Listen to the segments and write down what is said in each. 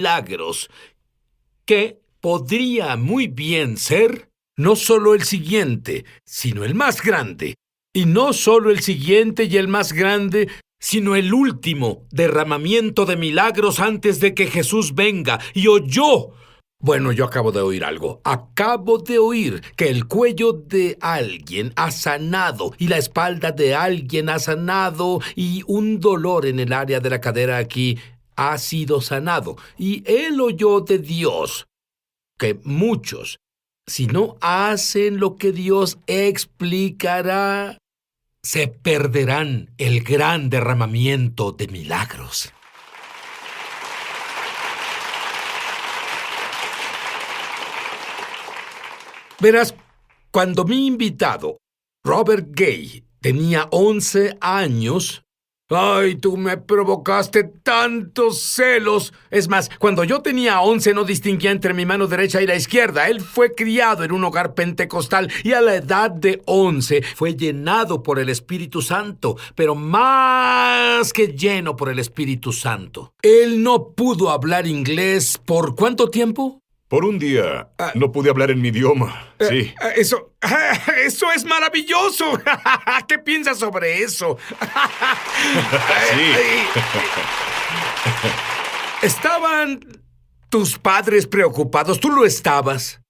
milagros, que podría muy bien ser no solo el siguiente, sino el más grande. Y no solo el siguiente y el más grande, sino el último derramamiento de milagros antes de que Jesús venga y oyó. Bueno, yo acabo de oír algo. Acabo de oír que el cuello de alguien ha sanado y la espalda de alguien ha sanado y un dolor en el área de la cadera aquí ha sido sanado. Y él oyó de Dios que muchos, si no hacen lo que Dios explicará, se perderán el gran derramamiento de milagros. Verás, cuando mi invitado, Robert Gay, tenía 11 años... ¡Ay, tú me provocaste tantos celos! Es más, cuando yo tenía 11 no distinguía entre mi mano derecha y la izquierda. Él fue criado en un hogar pentecostal y a la edad de 11 fue llenado por el Espíritu Santo, pero más que lleno por el Espíritu Santo. Él no pudo hablar inglés ¿por cuánto tiempo? Por un día no pude hablar en mi idioma, sí. Eso es maravilloso. ¿Qué piensas sobre eso? Sí. ¿Estaban tus padres preocupados? ¿Tú lo estabas?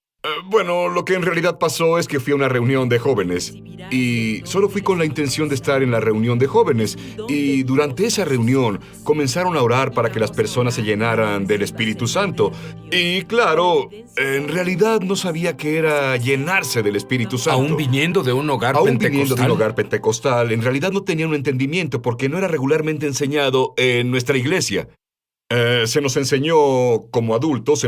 Bueno, lo que en realidad pasó es que fui a una reunión de jóvenes y solo fui con la intención de estar en la reunión de jóvenes y durante esa reunión comenzaron a orar para que las personas se llenaran del Espíritu Santo y claro, en realidad no sabía qué era llenarse del Espíritu Santo. Aún viniendo de un hogar pentecostal. Viniendo de un hogar pentecostal, en realidad no tenía un entendimiento porque no era regularmente enseñado en nuestra iglesia. Se nos enseñó, como adultos,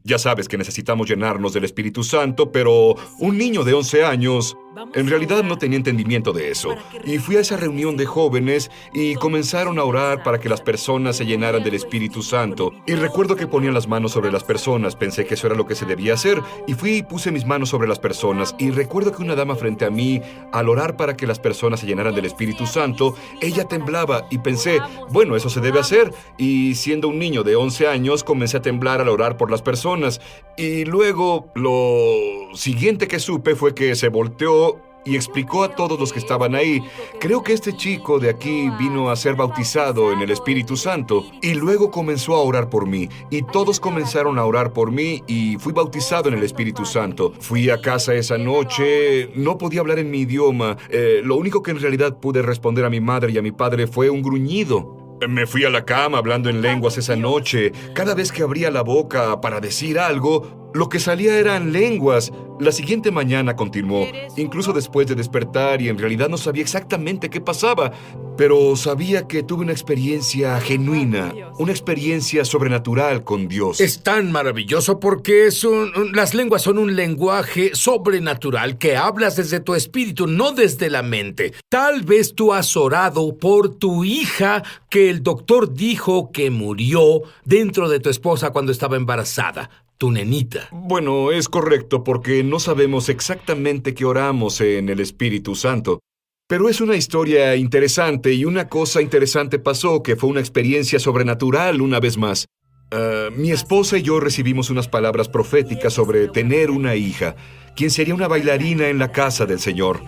ya sabes que necesitamos llenarnos del Espíritu Santo, pero un niño de 11 años en realidad no tenía entendimiento de eso. Y fui a esa reunión de jóvenes y comenzaron a orar para que las personas se llenaran del Espíritu Santo. Y recuerdo que ponían las manos sobre las personas, pensé que eso era lo que se debía hacer, y fui y puse mis manos sobre las personas. Y recuerdo que una dama frente a mí, al orar para que las personas se llenaran del Espíritu Santo, ella temblaba y pensé, bueno, eso se debe hacer. Y siendo un niño de 11 años, comencé a temblar al orar por las personas. Y luego, lo siguiente que supe fue que se volteó y explicó a todos los que estaban ahí, creo que este chico de aquí vino a ser bautizado en el Espíritu Santo. Y luego comenzó a orar por mí, y todos comenzaron a orar por mí, y fui bautizado en el Espíritu Santo. Fui a casa esa noche, no podía hablar en mi idioma. Lo único que en realidad pude responder a mi madre y a mi padre fue un gruñido. Me fui a la cama hablando en lenguas esa noche. Cada vez que abría la boca para decir algo, lo que salía eran lenguas. La siguiente mañana continuó, incluso después de despertar, y en realidad no sabía exactamente qué pasaba, pero sabía que tuve una experiencia genuina, una experiencia sobrenatural con Dios. Es tan maravilloso porque las lenguas son un lenguaje sobrenatural que hablas desde tu espíritu, no desde la mente. Tal vez tú has orado por tu hija que el doctor dijo que murió dentro de tu esposa cuando estaba embarazada. Tu nenita. Bueno, es correcto porque no sabemos exactamente qué oramos en el Espíritu Santo. Pero es una historia interesante y una cosa interesante pasó que fue una experiencia sobrenatural una vez más. Mi esposa y yo recibimos unas palabras proféticas sobre tener una hija, quien sería una bailarina en la casa del Señor.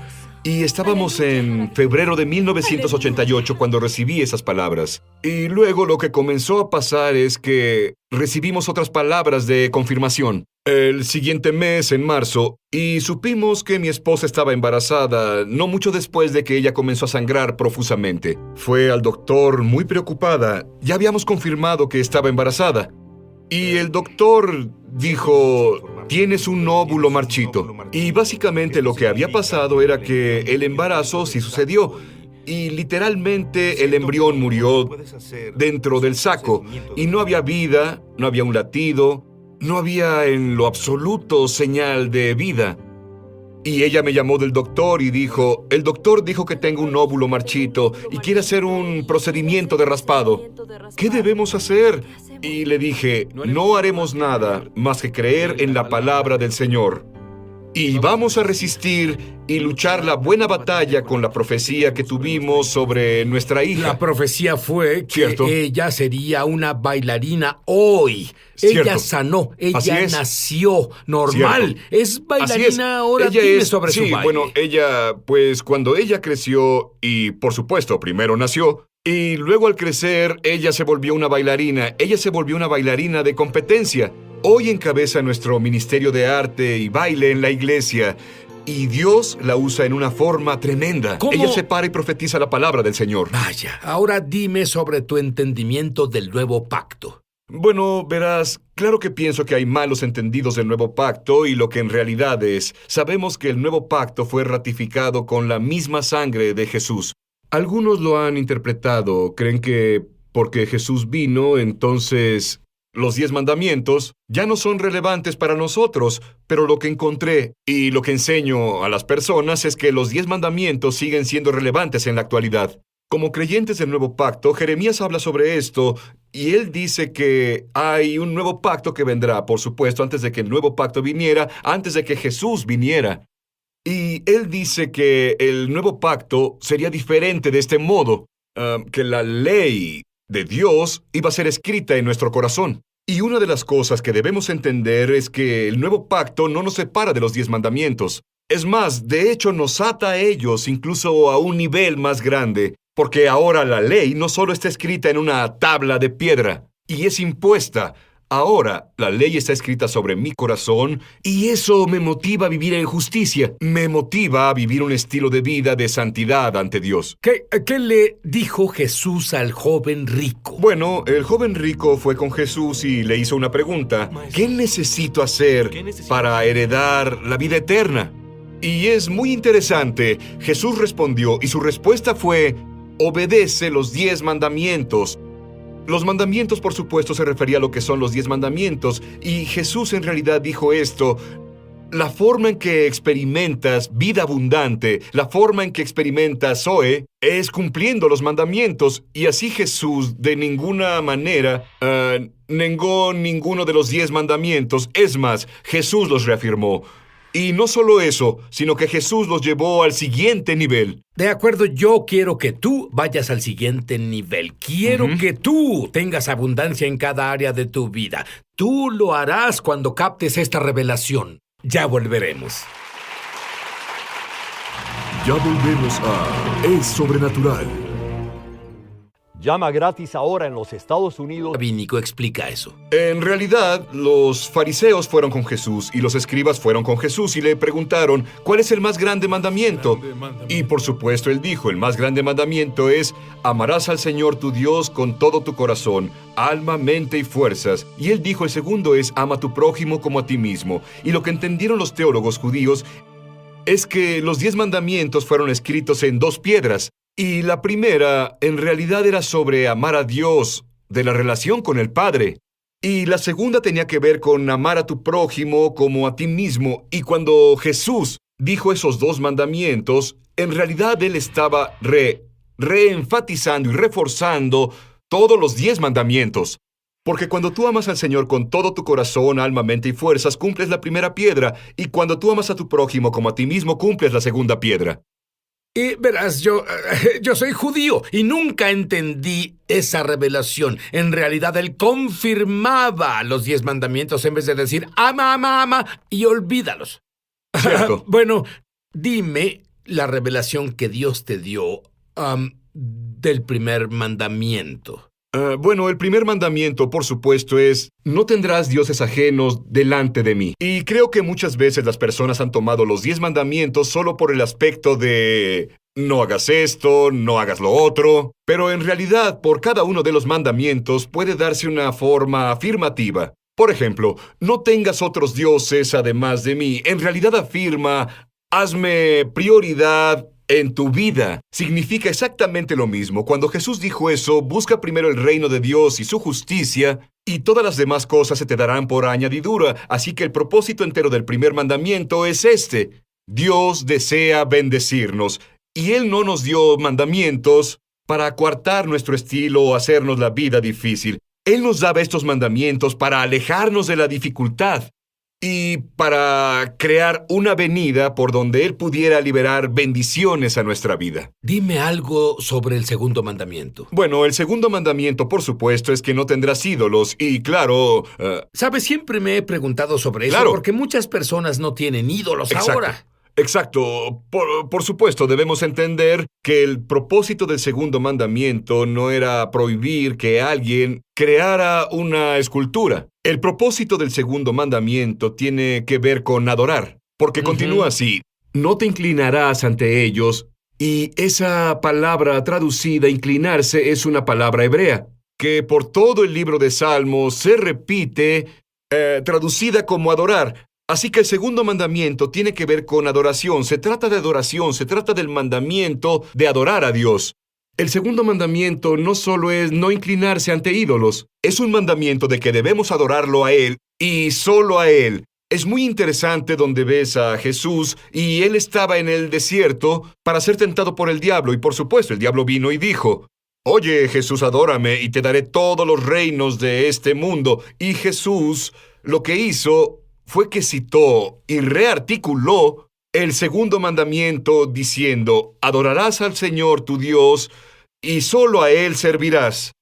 Y estábamos en febrero de 1988 cuando recibí esas palabras. Y luego lo que comenzó a pasar es que recibimos otras palabras de confirmación. El siguiente mes, en marzo, y supimos que mi esposa estaba embarazada, no mucho después de que ella comenzó a sangrar profusamente. Fue al doctor muy preocupada. Ya habíamos confirmado que estaba embarazada. Y el doctor dijo, tienes un óvulo marchito. Y básicamente lo que había pasado era que el embarazo sí sucedió. Y literalmente el embrión murió dentro del saco. Y no había vida, no había un latido, no había en lo absoluto señal de vida. Y ella me llamó del doctor y dijo, el doctor dijo que tengo un óvulo marchito y quiere hacer un procedimiento de raspado. ¿Qué debemos hacer? Y le dije, no haremos nada más que creer en la palabra del Señor. Y vamos a resistir y luchar la buena batalla con la profecía que tuvimos sobre nuestra hija. La profecía fue que Cierto. ella sería una bailarina hoy. Cierto. Ella sanó, Así ella es. nació normal. Cierto. Es Así bailarina es. ahora. Ella Dime es, sobre sí, su baile. bueno, ella, pues cuando ella creció y, por supuesto, primero nació, y luego al crecer, ella se volvió una bailarina. Ella se volvió una bailarina de competencia. Hoy encabeza nuestro ministerio de arte y baile en la iglesia. Y Dios la usa en una forma tremenda. ¿Cómo? Ella se para y profetiza la palabra del Señor. Vaya, ahora dime sobre tu entendimiento del nuevo pacto. Bueno, verás, claro que pienso que hay malos entendidos del nuevo pacto y lo que en realidad es, sabemos que el nuevo pacto fue ratificado con la misma sangre de Jesús. Algunos lo han interpretado, creen que porque Jesús vino, entonces los 10 mandamientos ya no son relevantes para nosotros, pero lo que encontré y lo que enseño a las personas es que los 10 mandamientos siguen siendo relevantes en la actualidad. Como creyentes del nuevo pacto, Jeremías habla sobre esto y él dice que hay un nuevo pacto que vendrá, por supuesto, antes de que el nuevo pacto viniera, antes de que Jesús viniera. Y él dice que el nuevo pacto sería diferente de este modo, que la ley de Dios iba a ser escrita en nuestro corazón. Y una de las cosas que debemos entender es que el nuevo pacto no nos separa de los 10 mandamientos. Es más, de hecho nos ata a ellos incluso a un nivel más grande, porque ahora la ley no solo está escrita en una tabla de piedra, y es impuesta. Ahora, la ley está escrita sobre mi corazón y eso me motiva a vivir en justicia. Me motiva a vivir un estilo de vida de santidad ante Dios. ¿Qué le dijo Jesús al joven rico? Bueno, el joven rico fue con Jesús y le hizo una pregunta. ¿Qué necesito hacer para heredar la vida eterna? Y es muy interesante. Jesús respondió y su respuesta fue: obedece los 10 mandamientos. Los mandamientos, por supuesto, se refería a lo que son los 10 mandamientos, y Jesús en realidad dijo esto: la forma en que experimentas vida abundante, la forma en que experimentas Zoe, es cumpliendo los mandamientos, y así Jesús de ninguna manera negó ninguno de los 10 mandamientos. Es más, Jesús los reafirmó. Y no solo eso, sino que Jesús los llevó al siguiente nivel. De acuerdo, yo quiero que tú vayas al siguiente nivel. Quiero que tú tengas abundancia en cada área de tu vida. Tú lo harás cuando captes esta revelación. Ya volveremos. Ya volvemos a Es Sobrenatural. Llama gratis ahora en los Estados Unidos. Rabínico, explica eso. En realidad, los fariseos fueron con Jesús y los escribas fueron con Jesús y le preguntaron, ¿cuál es el más grande mandamiento? Y por supuesto él dijo, el más grande mandamiento es: amarás al Señor tu Dios con todo tu corazón, alma, mente y fuerzas. Y él dijo, el segundo es: ama a tu prójimo como a ti mismo. Y lo que entendieron los teólogos judíos es que los 10 mandamientos fueron escritos en 2 piedras. Y la primera, en realidad, era sobre amar a Dios, de la relación con el Padre. Y la segunda tenía que ver con amar a tu prójimo como a ti mismo. Y cuando Jesús dijo esos 2 mandamientos, en realidad Él estaba reenfatizando y reforzando todos los 10 mandamientos. Porque cuando tú amas al Señor con todo tu corazón, alma, mente y fuerzas, cumples la primera piedra. Y cuando tú amas a tu prójimo como a ti mismo, cumples la segunda piedra. Y verás, yo soy judío y nunca entendí esa revelación. En realidad, él confirmaba los 10 mandamientos en vez de decir ama, ama, ama y olvídalos. Cierto. Bueno, dime la revelación que Dios te dio del primer mandamiento. Bueno, el primer mandamiento, por supuesto, es: no tendrás dioses ajenos delante de mí. Y creo que muchas veces las personas han tomado los 10 mandamientos solo por el aspecto de no hagas esto, no hagas lo otro. Pero en realidad, por cada uno de los mandamientos puede darse una forma afirmativa. Por ejemplo, no tengas otros dioses además de mí. En realidad afirma: hazme prioridad en tu vida. Significa exactamente lo mismo. Cuando Jesús dijo eso, busca primero el reino de Dios y su justicia, y todas las demás cosas se te darán por añadidura. Así que el propósito entero del primer mandamiento es este: Dios desea bendecirnos, y Él no nos dio mandamientos para coartar nuestro estilo o hacernos la vida difícil. Él nos daba estos mandamientos para alejarnos de la dificultad. y para crear una avenida por donde Él pudiera liberar bendiciones a nuestra vida. Dime algo sobre el segundo mandamiento. Bueno, el segundo mandamiento, por supuesto, es que no tendrás ídolos y, claro, ¿Sabes? Siempre me he preguntado sobre eso Claro. porque muchas personas no tienen ídolos Exacto. ahora. Exacto. Por supuesto, debemos entender que el propósito del segundo mandamiento no era prohibir que alguien creara una escultura. El propósito del segundo mandamiento tiene que ver con adorar, porque continúa así: no te inclinarás ante ellos, y esa palabra traducida, inclinarse, es una palabra hebrea, que por todo el libro de Salmos se repite, traducida como adorar. Así que el segundo mandamiento tiene que ver con adoración. Se trata de adoración, se trata del mandamiento de adorar a Dios. El segundo mandamiento no solo es no inclinarse ante ídolos, es un mandamiento de que debemos adorarlo a Él y solo a Él. Es muy interesante donde ves a Jesús y Él estaba en el desierto para ser tentado por el diablo, y por supuesto el diablo vino y dijo: Oye, Jesús, adórame y te daré todos los reinos de este mundo. Y Jesús lo que hizo fue que citó y rearticuló el segundo mandamiento diciendo: adorarás al Señor tu Dios y solo a Él servirás.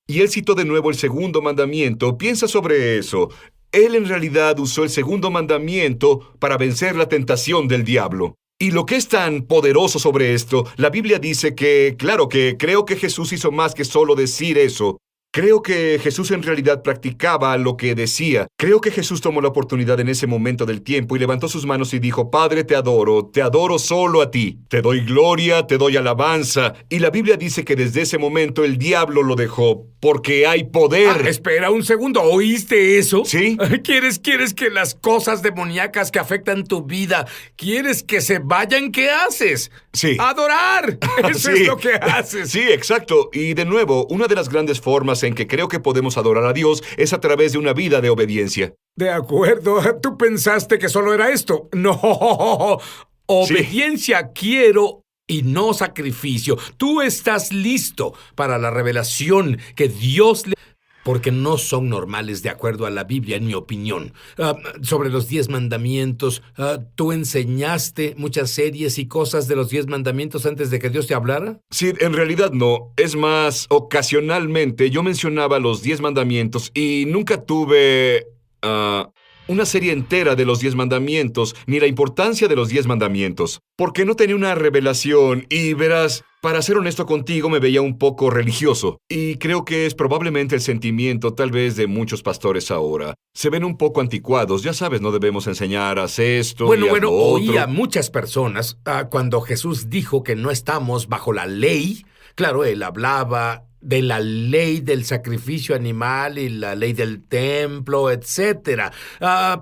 Y él citó de nuevo el segundo mandamiento. Piensa sobre eso. Él en realidad usó el segundo mandamiento para vencer la tentación del diablo. Y lo que es tan poderoso sobre esto, la Biblia dice que, claro, que creo que Jesús hizo más que solo decir eso. Creo que Jesús en realidad practicaba lo que decía. Creo que Jesús tomó la oportunidad en ese momento del tiempo y levantó sus manos y dijo: Padre, te adoro solo a ti. Te doy gloria, te doy alabanza. Y la Biblia dice que desde ese momento el diablo lo dejó, porque hay poder. Espera un segundo, ¿oíste eso? ¿Sí? ¿Quieres que las cosas demoníacas que afectan tu vida, quieres que se vayan? ¿Qué haces? Sí. ¡Adorar! Eso Sí. es lo que haces. Sí, exacto. Y de nuevo, una de las grandes formas en que creo que podemos adorar a Dios es a través de una vida de obediencia. De acuerdo, tú pensaste que solo era esto. No, obediencia quiero y no sacrificio. Tú estás listo para la revelación que Dios le... Porque no son normales de acuerdo a la Biblia, en mi opinión. Sobre los 10 mandamientos, ¿tú enseñaste muchas series y cosas de los 10 mandamientos antes de que Dios te hablara? Sí, en realidad no. Es más, ocasionalmente yo mencionaba los 10 mandamientos y nunca tuve una serie entera de los 10 mandamientos, ni la importancia de los 10 mandamientos, porque no tenía una revelación y verás, para ser honesto contigo, me veía un poco religioso. Y creo que es probablemente el sentimiento tal vez de muchos pastores ahora. Se ven un poco anticuados, ya sabes, no debemos enseñar, haz esto y haz lo otro. Oí a muchas personas cuando Jesús dijo que no estamos bajo la ley. Claro, él hablaba de la ley del sacrificio animal y la ley del templo, etc.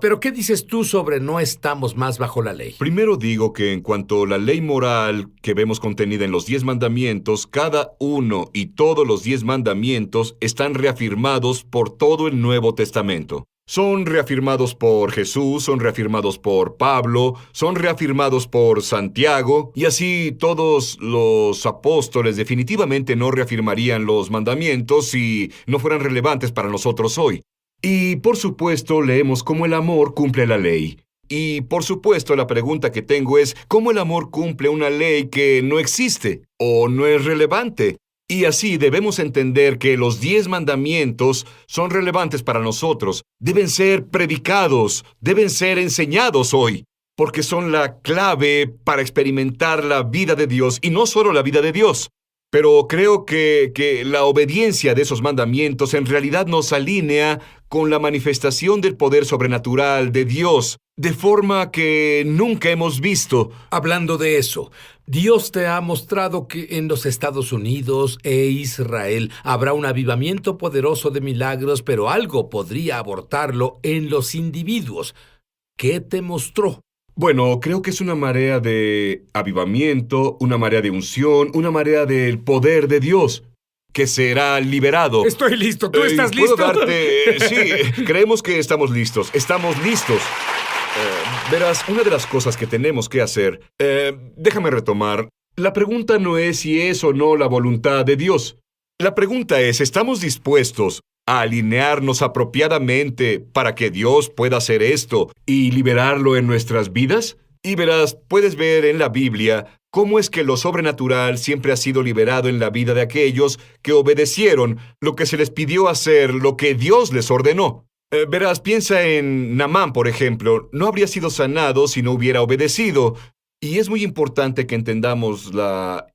Pero ¿qué dices tú sobre no estamos más bajo la ley? Primero digo que en cuanto a la ley moral que vemos contenida en los 10 mandamientos, cada uno y todos los 10 mandamientos están reafirmados por todo el Nuevo Testamento. Son reafirmados por Jesús, son reafirmados por Pablo, son reafirmados por Santiago, y así todos los apóstoles definitivamente no reafirmarían los mandamientos si no fueran relevantes para nosotros hoy. Y por supuesto leemos cómo el amor cumple la ley. Y por supuesto la pregunta que tengo es, ¿cómo el amor cumple una ley que no existe o no es relevante? Y así debemos entender que los 10 mandamientos son relevantes para nosotros, deben ser predicados, deben ser enseñados hoy, porque son la clave para experimentar la vida de Dios, y no solo la vida de Dios. Pero creo que la obediencia de esos mandamientos en realidad nos alinea con la manifestación del poder sobrenatural de Dios, de forma que nunca hemos visto. Hablando de eso, Dios te ha mostrado que en los Estados Unidos e Israel habrá un avivamiento poderoso de milagros, pero algo podría abortarlo en los individuos. ¿Qué te mostró? Bueno, creo que es una marea de avivamiento, una marea de unción, una marea del poder de Dios, que será liberado. Estoy listo, ¿tú estás ¿Puedo listo? darte? Sí, creemos que estamos listos. Estamos listos. Verás, una de las cosas que tenemos que hacer... déjame retomar. La pregunta no es si es o no la voluntad de Dios. La pregunta es, ¿estamos dispuestos a alinearnos apropiadamente para que Dios pueda hacer esto y liberarlo en nuestras vidas? Y verás, puedes ver en la Biblia cómo es que lo sobrenatural siempre ha sido liberado en la vida de aquellos que obedecieron lo que se les pidió hacer, lo que Dios les ordenó. Verás, piensa en Naamán, por ejemplo. No habría sido sanado si no hubiera obedecido. Y es muy importante que entendamos la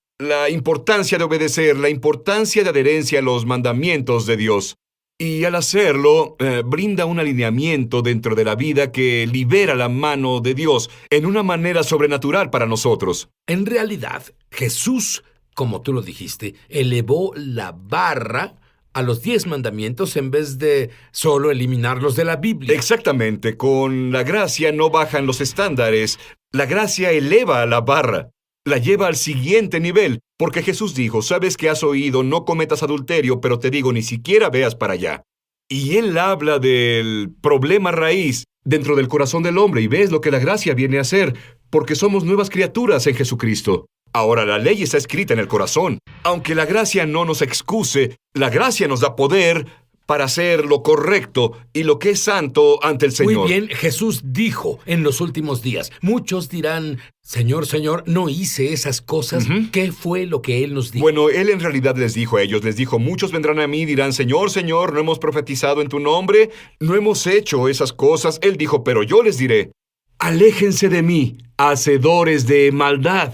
importancia de obedecer, la importancia de adherencia a los mandamientos de Dios. Y al hacerlo, brinda un alineamiento dentro de la vida que libera la mano de Dios en una manera sobrenatural para nosotros. En realidad, Jesús, como tú lo dijiste, elevó la barra a los 10 mandamientos en vez de solo eliminarlos de la Biblia. Exactamente, con la gracia no bajan los estándares, la gracia eleva la barra. La lleva al siguiente nivel, porque Jesús dijo, sabes que has oído, no cometas adulterio, pero te digo, ni siquiera veas para allá. Y Él habla del problema raíz dentro del corazón del hombre, y ves lo que la gracia viene a hacer, porque somos nuevas criaturas en Jesucristo. Ahora la ley está escrita en el corazón. Aunque la gracia no nos excuse, la gracia nos da poder para hacer lo correcto y lo que es santo ante el Señor. Muy bien, Jesús dijo en los últimos días, muchos dirán, Señor, Señor, ¿no hice esas cosas? ¿Qué fue lo que Él nos dijo? Bueno, Él en realidad les dijo a ellos, muchos vendrán a mí y dirán, Señor, Señor, ¿no hemos profetizado en tu nombre? ¿No hemos hecho esas cosas? Él dijo, pero yo les diré, aléjense de mí, hacedores de maldad.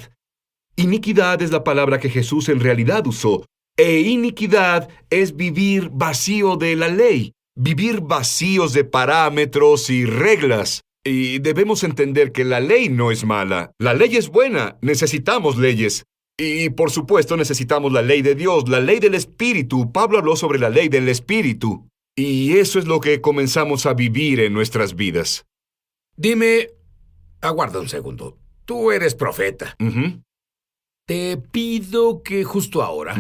Iniquidad es la palabra que Jesús en realidad usó. E iniquidad es vivir vacío de la ley, vivir vacíos de parámetros y reglas. Y debemos entender que la ley no es mala. La ley es buena, necesitamos leyes. Y por supuesto necesitamos la ley de Dios, la ley del Espíritu. Pablo habló sobre la ley del Espíritu. Y eso es lo que comenzamos a vivir en nuestras vidas. Dime, aguarda un segundo, tú eres profeta. Te pido que justo ahora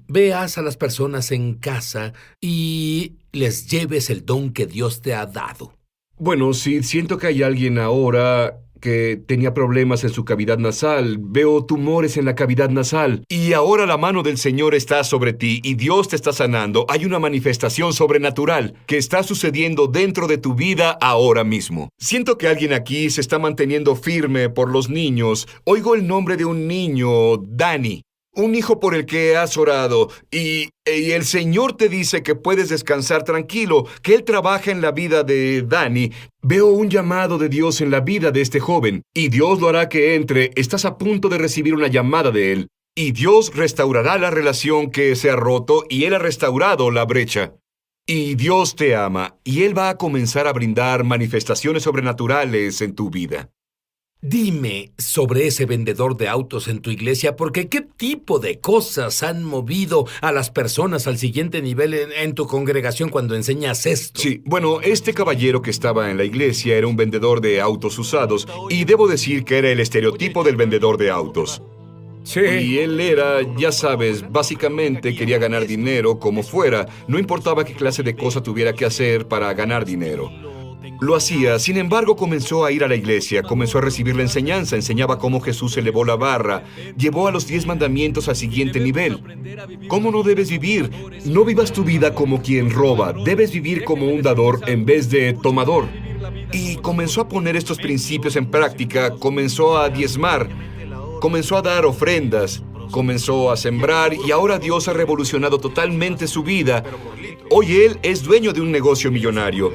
veas a las personas en casa y les lleves el don que Dios te ha dado. Bueno, sí, siento que hay alguien ahora que tenía problemas en su cavidad nasal. Veo tumores en la cavidad nasal. Y ahora la mano del Señor está sobre ti y Dios te está sanando. Hay una manifestación sobrenatural que está sucediendo dentro de tu vida ahora mismo. Siento que alguien aquí se está manteniendo firme por los niños. Oigo el nombre de un niño, Dani. Un hijo por el que has orado, y el Señor te dice que puedes descansar tranquilo, que Él trabaja en la vida de Dani. Veo un llamado de Dios en la vida de este joven, y Dios lo hará que entre. Estás a punto de recibir una llamada de Él, y Dios restaurará la relación que se ha roto, y Él ha restaurado la brecha. Y Dios te ama, y Él va a comenzar a brindar manifestaciones sobrenaturales en tu vida. Dime sobre ese vendedor de autos en tu iglesia, porque ¿qué tipo de cosas han movido a las personas al siguiente nivel en tu congregación cuando enseñas esto? Sí, bueno, este caballero que estaba en la iglesia era un vendedor de autos usados, y debo decir que era el estereotipo del vendedor de autos. Sí. Y él era, ya sabes, básicamente quería ganar dinero como fuera, no importaba qué clase de cosa tuviera que hacer para ganar dinero. Lo hacía, sin embargo, comenzó a ir a la iglesia, comenzó a recibir la enseñanza, enseñaba cómo Jesús elevó la barra, llevó a los 10 mandamientos al siguiente nivel. ¿Cómo no debes vivir? No vivas tu vida como quien roba, debes vivir como un dador en vez de tomador. Y comenzó a poner estos principios en práctica, comenzó a diezmar, comenzó a dar ofrendas, comenzó a sembrar y ahora Dios ha revolucionado totalmente su vida. Hoy él es dueño de un negocio millonario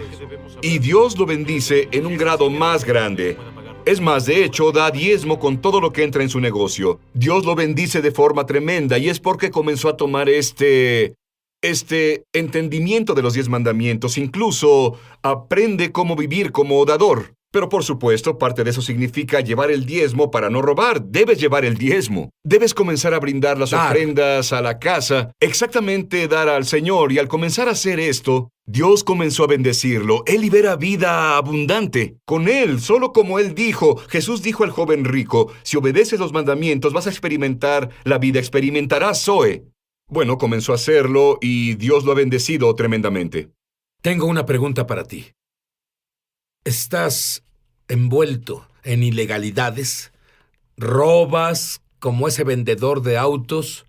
y Dios lo bendice en un grado más grande. Es más, de hecho, da diezmo con todo lo que entra en su negocio. Dios lo bendice de forma tremenda y es porque comenzó a tomar este entendimiento de los 10 mandamientos. Incluso aprende cómo vivir como dador. Pero por supuesto, parte de eso significa llevar el diezmo para no robar. Debes llevar el diezmo. Debes comenzar a brindar las ofrendas a la casa. Exactamente dar al Señor. Y al comenzar a hacer esto, Dios comenzó a bendecirlo. Él libera vida abundante. Con Él, solo como Él dijo, Jesús dijo al joven rico, si obedeces los mandamientos vas a experimentar la vida, experimentarás Zoe. Bueno, comenzó a hacerlo y Dios lo ha bendecido tremendamente. Tengo una pregunta para ti. ¿Estás envuelto en ilegalidades? ¿Robas como ese vendedor de autos?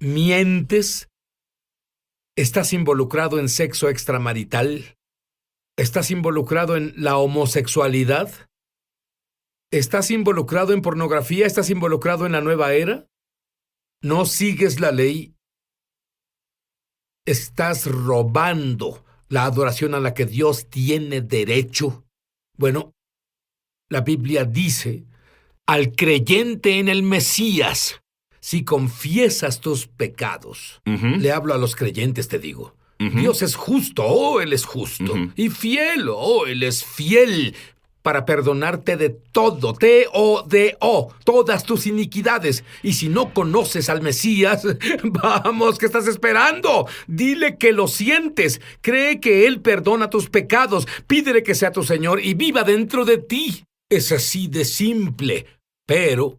¿Mientes? ¿Estás involucrado en sexo extramarital? ¿Estás involucrado en la homosexualidad? ¿Estás involucrado en pornografía? ¿Estás involucrado en la nueva era? ¿No sigues la ley? ¿Estás robando la adoración a la que Dios tiene derecho? Bueno, la Biblia dice, al creyente en el Mesías, si confiesas tus pecados, le hablo a los creyentes, te digo, Dios es justo, Él es justo, y fiel, Él es fiel, para perdonarte de todo, todas tus iniquidades. Y si no conoces al Mesías, vamos, ¿qué estás esperando? Dile que lo sientes, cree que Él perdona tus pecados, pídele que sea tu Señor y viva dentro de ti. Es así de simple, pero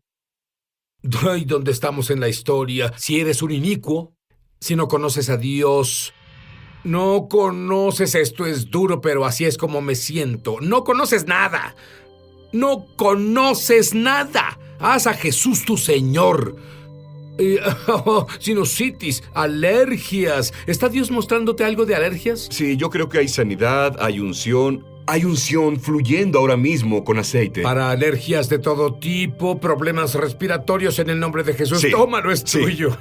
ay, ¿dónde estamos en la historia? Si eres un inicuo, si no conoces a Dios, no conoces, esto es duro, pero así es como me siento. No conoces nada. No conoces nada. Haz a Jesús tu Señor. Sinusitis, alergias. ¿Está Dios mostrándote algo de alergias? Sí, yo creo que hay sanidad, hay unción. Hay unción fluyendo ahora mismo con aceite. Para alergias de todo tipo, problemas respiratorios en el nombre de Jesús. Sí. Tómalo, es Sí. tuyo.